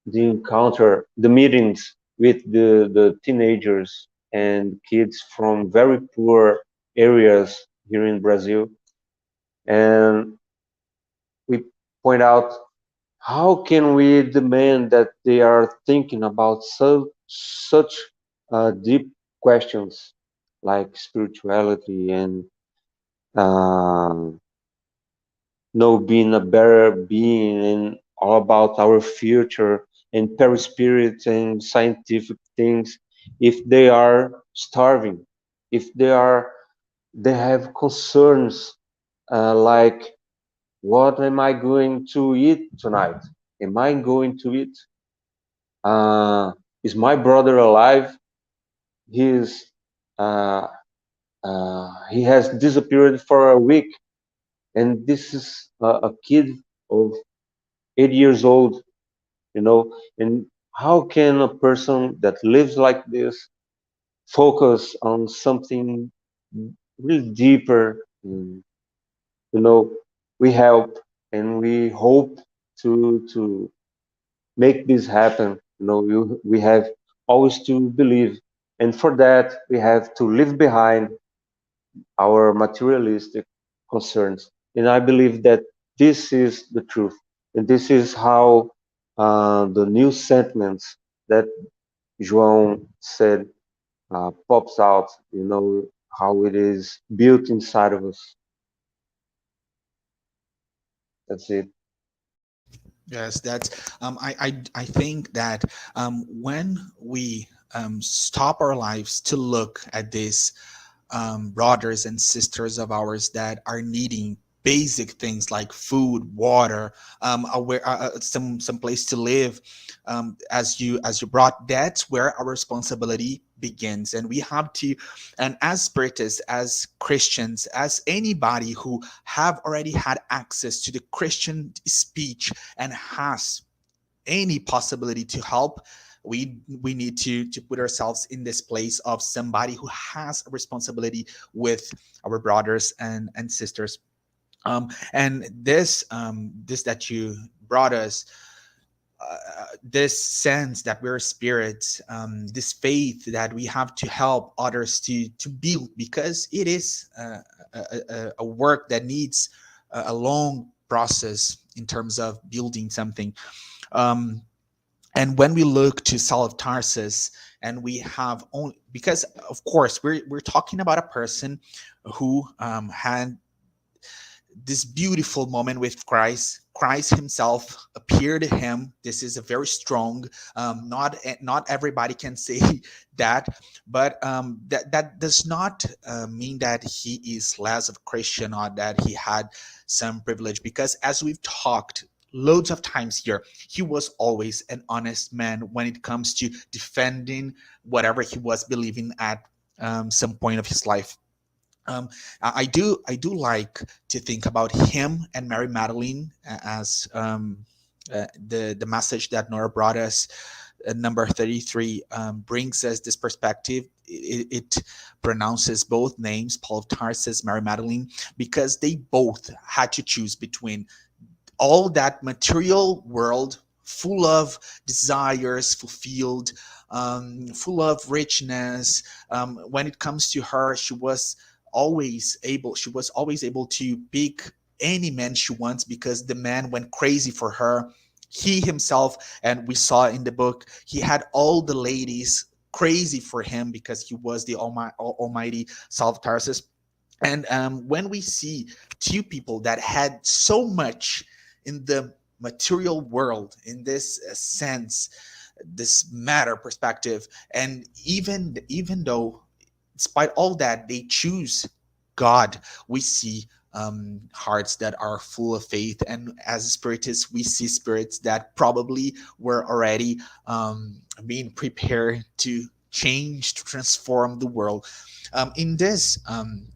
the meetings with the teenagers and kids from very poor areas here in Brazil. And we point out, how can we demand that they are thinking about such deep questions like spirituality and uh, being a better being and all about our future and perispirit and scientific things, if they are starving, if they have concerns like, what am I going to eat tonight? Am I going to eat? uh, is my brother alive? He's he has disappeared for a week, and this is a kid of 8 years old, and How can a person that lives like this focus on something really deeper? You know, we help and we hope to make this happen. We have always to believe, and for that we have to leave behind our materialistic concerns. And I believe that this is the truth, and this is how the new sentiments that João said pops out. How it is built inside of us. That's it. Yes, that's I think that when we stop our lives to look at these brothers and sisters of ours that are needing basic things like food, water, some place to live. As you brought, that's where our responsibility begins, and we have to. And as spiritists, as Christians, as anybody who have already had access to the Christian speech and has any possibility to help, we need to put ourselves in this place of somebody who has a responsibility with our brothers and sisters. And this that you brought us, this sense that we're spirits, this faith that we have to help others to build, because it is a work that needs a long process in terms of building something. um, and when we look to Saul of Tarsus, and we have only, because of course we're talking about a person who had this beautiful moment with Christ. Christ himself appeared to him. This is a very strong. Not everybody can say that, but that does not mean that he is less of a Christian or that he had some privilege. Because as we've talked loads of times here, he was always an honest man when it comes to defending whatever he was believing at some point of his life. um, I do like to think about him and Mary Magdalene as the message that Nora brought us, number 33, brings us this perspective. It pronounces both names, Paul of Tarsus, Mary Magdalene, because they both had to choose between all that material world full of desires fulfilled, full of richness. When it comes to her, she was always able to pick any man she wants, because the man went crazy for her. He himself, and we saw in the book, he had all the ladies crazy for him because he was the almighty Saul of Tarsus. And when we see two people that had so much in the material world, in this sense, this matter perspective, and even though, despite all that, they choose God, we see hearts that are full of faith. And as spiritists, we see spirits that probably were already being prepared to change, to transform the world. In this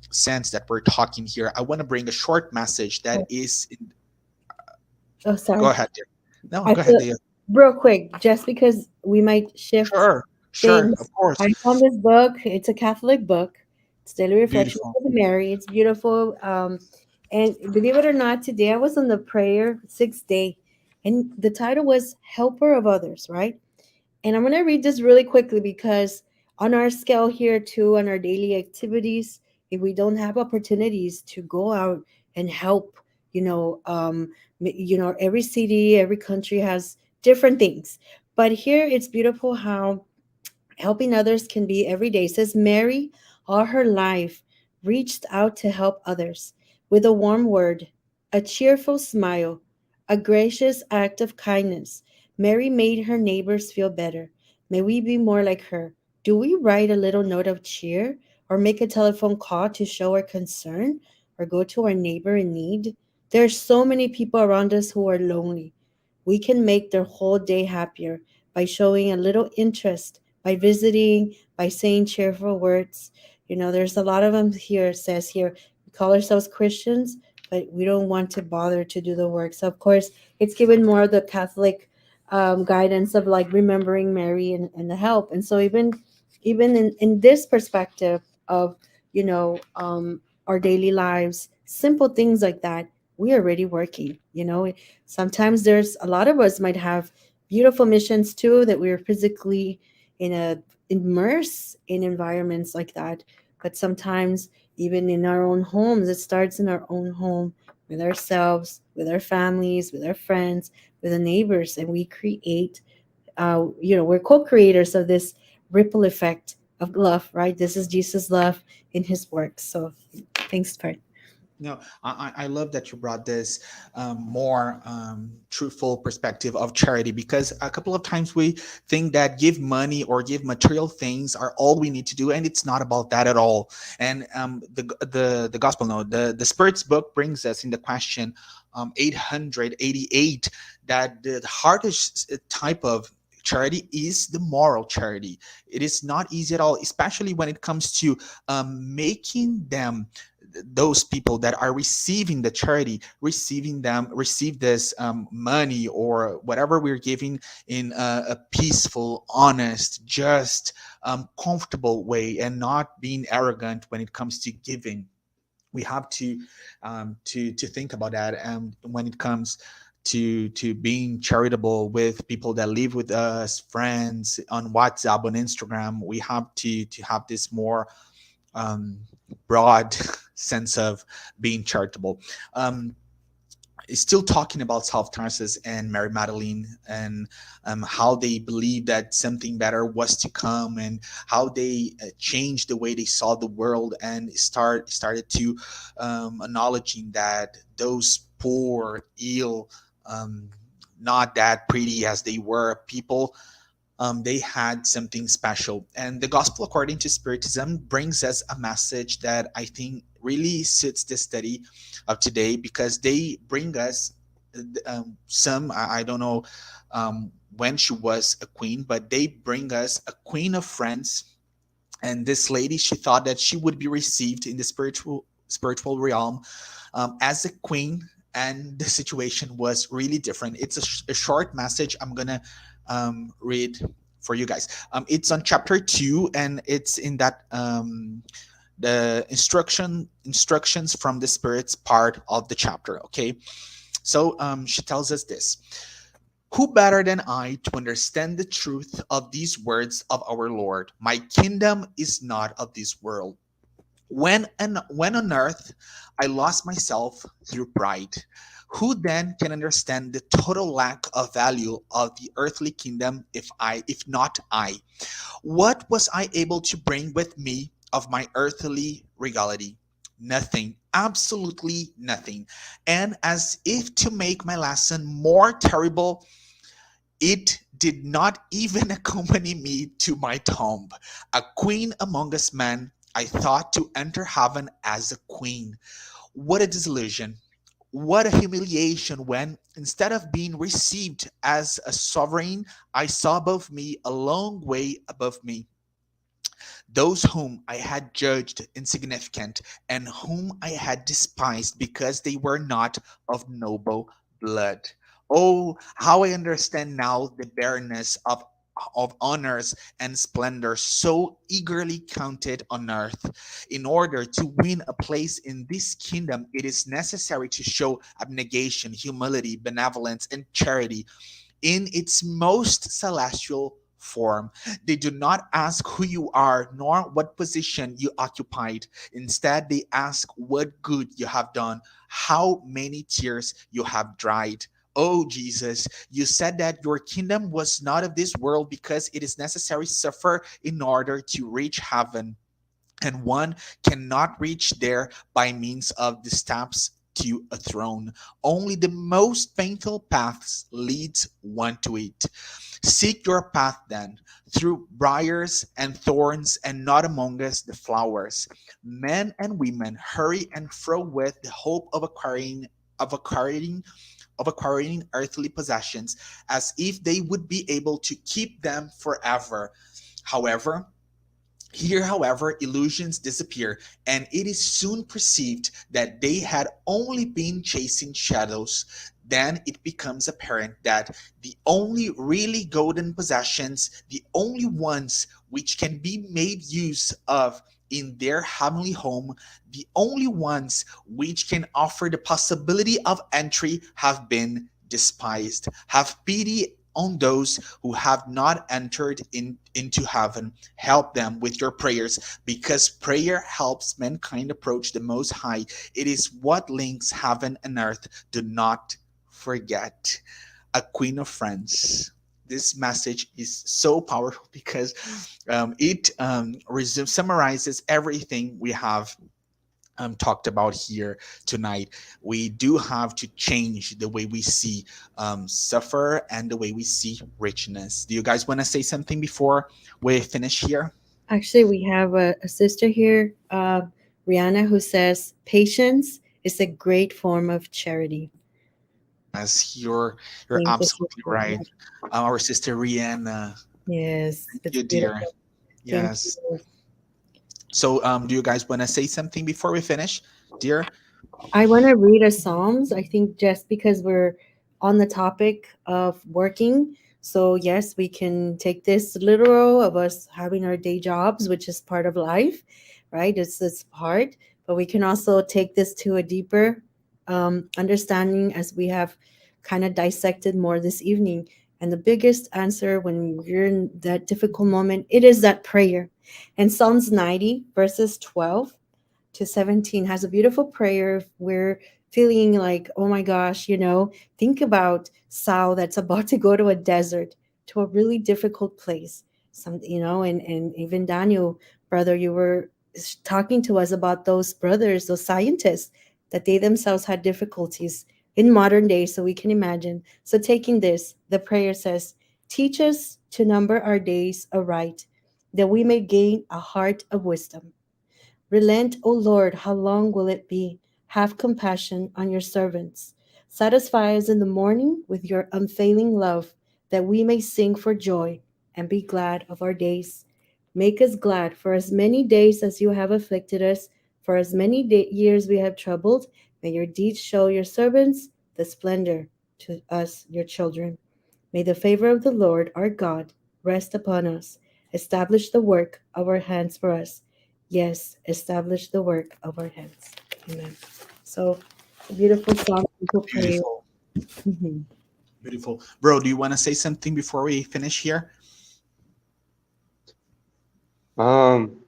sense that we're talking here, I want to bring a short message that is. Oh, Go sorry. ahead, dear. No, I go ahead, feel dear. real quick, just because we might shift Sure, sure, things. of course. I found this book. It's a Catholic book. It's Daily Reflections Beautiful. of Mary. It's beautiful. And believe it or not, today I was on the prayer sixth day, and the title was "Helper of Others." Right? And I'm going to read this really quickly because on our scale here too, on our daily activities, if we don't have opportunities to go out and help, every city, every country has different things. But here it's beautiful how helping others can be every day. It says Mary, all her life, reached out to help others with a warm word, a cheerful smile, a gracious act of kindness. Mary made her neighbors feel better. May we be more like her. Do we write a little note of cheer or make a telephone call to show our concern or go to our neighbor in need? There are so many people around us who are lonely. We can make their whole day happier by showing a little interest, by visiting, by saying cheerful words. There's a lot of them here. It says here, we call ourselves Christians, but we don't want to bother to do the work. So, of course, it's given more of the Catholic. guidance of like remembering Mary and the help. And so even in this perspective of, you know, our daily lives, simple things like that, we are already working, you know. Sometimes there's a lot of us might have beautiful missions too, that we're physically in a immerse in environments like that. But sometimes even in our own homes, it starts in our own home, with ourselves, with our families, with our friends, with the neighbors, and we create, you know, we're co-creators of this ripple effect of love, right? This is Jesus' love in his works. So thanks, Fred. No, I love that you brought this more truthful perspective of charity, because a couple of times we think that give money or give material things are all we need to do, and it's not about that at all. And the gospel note, the Spirit's book brings us in the question 888 that the hardest type of charity is the moral charity. It is not easy at all, especially when it comes to making them, those people that are receiving the charity, receiving them receive this money or whatever we're giving in a peaceful, honest, just comfortable way, and not being arrogant when it comes to giving. We have to think about that, when it comes to being charitable with people that live with us, friends on WhatsApp, on Instagram. We have to have this more um, broad sense of being charitable. Um, Still talking about South Tarsus and Mary Magdalene, and how they believed that something better was to come, and how they changed the way they saw the world, and started to acknowledging that those poor, ill, um, not that pretty as they were people, they had something special. And the gospel according to Spiritism brings us a message that I think really suits the study of today, because they bring us some, I don't know when she was a queen, but they bring us a queen of France. And this lady, she thought that she would be received in the spiritual realm as a queen, and the situation was really different. It's a short message I'm gonna read for you guys. It's on chapter 2, and it's in that the instructions from the spirits part of the chapter. Okay, so she tells us this: who better than I to understand the truth of these words of our Lord? My kingdom is not of this world. When on earth I lost myself through pride, who then can understand the total lack of value of the earthly kingdom, if not I? What was I able to bring with me of my earthly regality? Nothing, absolutely nothing. And as if to make my lesson more terrible, it did not even accompany me to my tomb. A queen among us men, I thought to enter heaven as a queen. What a disillusion! What a humiliation when, instead of being received as a sovereign, I saw above me, a long way above me, those whom I had judged insignificant, and whom I had despised because they were not of noble blood. Oh, how I understand now the barrenness of honors and splendor so eagerly counted on earth. In order to win a place in this kingdom, it is necessary to show abnegation, humility, benevolence, and charity in its most celestial form. They do not ask who you are nor what position you occupied. Instead, they ask what good you have done, how many tears you have dried. Oh, Jesus, you said that your kingdom was not of this world because it is necessary to suffer in order to reach heaven, and one cannot reach there by means of the steps to a throne. Only the most painful paths leads one to it. Seek your path then, through briars and thorns, and not among us the flowers. Men and women hurry and fro with the hope of acquiring of acquiring earthly possessions, as if they would be able to keep them forever. However, Here, illusions disappear, and it is soon perceived that they had only been chasing shadows. then it becomes apparent that the only really golden possessions, the only ones which can be made use of in their heavenly home, the only ones which can offer the possibility of entry, have been despised. Have pity on those who have not entered into heaven. Help them with your prayers, because prayer helps mankind approach the Most High. It is what links heaven and earth. Do not forget. A Queen of Friends. This message is so powerful because it summarizes everything we have talked about here tonight. We do have to change the way we see suffer and the way we see richness. Do you guys want to say something before we finish here? Actually, we have a sister here, Rihanna, who says patience is a great form of charity. Yes, you're Thank you, absolutely sister. right. Our sister Rihanna. Yes, Thank it's you, dear. beautiful. Thank Yes. you. So, do you guys want to say something before we finish, dear? I want to read a Psalms. I think just because we're on the topic of working. So, yes, we can take this literal of us having our day jobs, which is part of life, right? It's part. But we can also take this to a deeper understanding as we have kind of dissected more this evening. And the biggest answer when you're in that difficult moment, it is that prayer. And Psalms 90, verses 12 to 17 has a beautiful prayer. If we're feeling like, oh my gosh, think about Saul that's about to go to a desert, to a really difficult place. And even Daniel, brother, you were talking to us about those brothers, those scientists, that they themselves had difficulties in modern days, so we can imagine. So, taking this, the prayer says, teach us to number our days aright, that we may gain a heart of wisdom. Relent, O Lord, how long will it be? Have compassion on your servants. Satisfy us in the morning with your unfailing love, that we may sing for joy and be glad of our days. Make us glad for as many days as you have afflicted us, for as many years we have troubled. May your deeds show your servants the splendor to us, your children. May the favor of the Lord our God rest upon us. Establish the work of our hands for us. Yes, establish the work of our hands. Amen. So, a beautiful song, beautiful prayer. Beautiful, Mhm. beautiful. Bro, do you want to say something before we finish here? Um,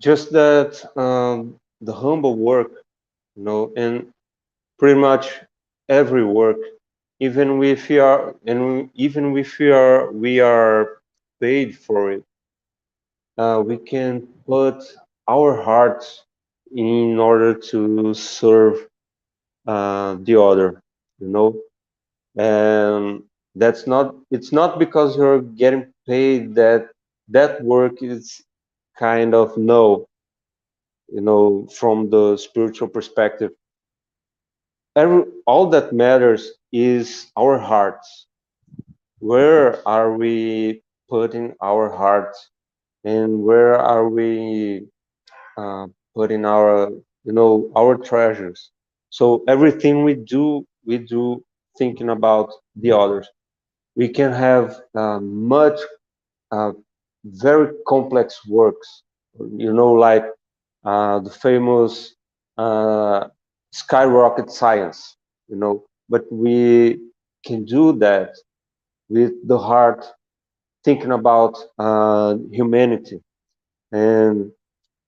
just that the humble work, and pretty much every work, even if we are paid for it, we can put our hearts in order to serve the other, you know, and it's not because you're getting paid that that work is kind of no, from the spiritual perspective. All that matters is our hearts. Where are we putting our hearts, and where are we uh, putting our treasures? So everything we do thinking about the others. We can have much uh, very complex works, like the famous uh, skyrocket science, but we can do that with the heart, thinking about humanity. And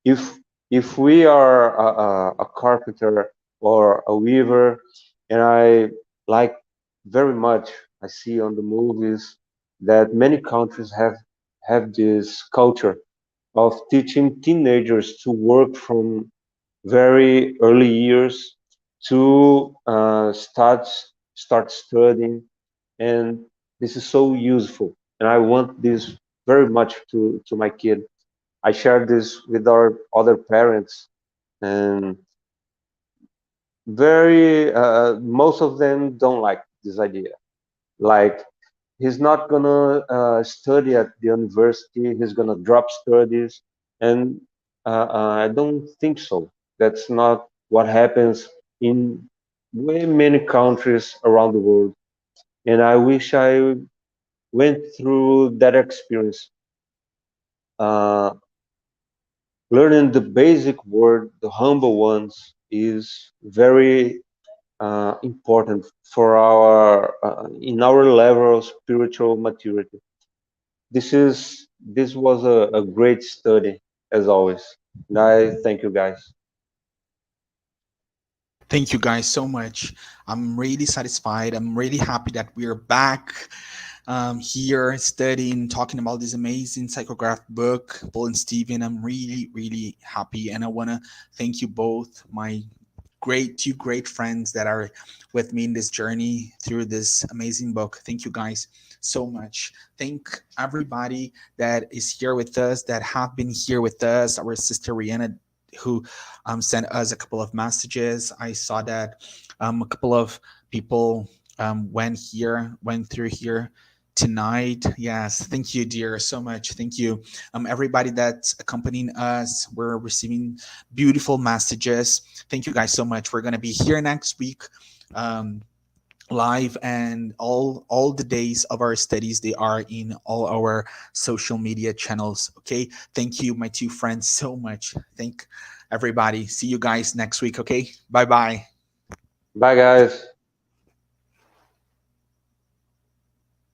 if if we are a carpenter or a weaver, and I like very much, I see on the movies that many countries have this culture of teaching teenagers to work from very early years to start studying, and this is so useful. And I want this very much to my kid. I share this with our other parents, and very most of them don't like this idea. Like, he's not gonna study at the university. He's gonna drop studies, and I don't think so. That's not what happens in. way many countries around the world, and I wish I went through that experience. Uh, Learning the basic word, the humble ones, is very important for our in our level of spiritual maturity. This was a great study as always. And I thank you guys. Thank you guys so much. I'm really satisfied. I'm really happy that we're back here studying, talking about this amazing psychograph book, Paul and Stephen. I'm really, really happy. And I want to thank you both, my two great friends that are with me in this journey through this amazing book. Thank you guys so much. Thank everybody that is here with us, that have been here with us. Our sister Rihanna, who sent us a couple of messages. I saw that a couple of people went through here tonight. Yes, thank you, dear, so much. Thank you, everybody that's accompanying us. We're receiving beautiful messages. Thank you guys so much. We're gonna be here next week. Um, Live, and all the days of our studies, they are in all our social media channels. Okay, thank you, my two friends, so much. Thank everybody. See you guys next week. Okay, bye bye. Bye guys.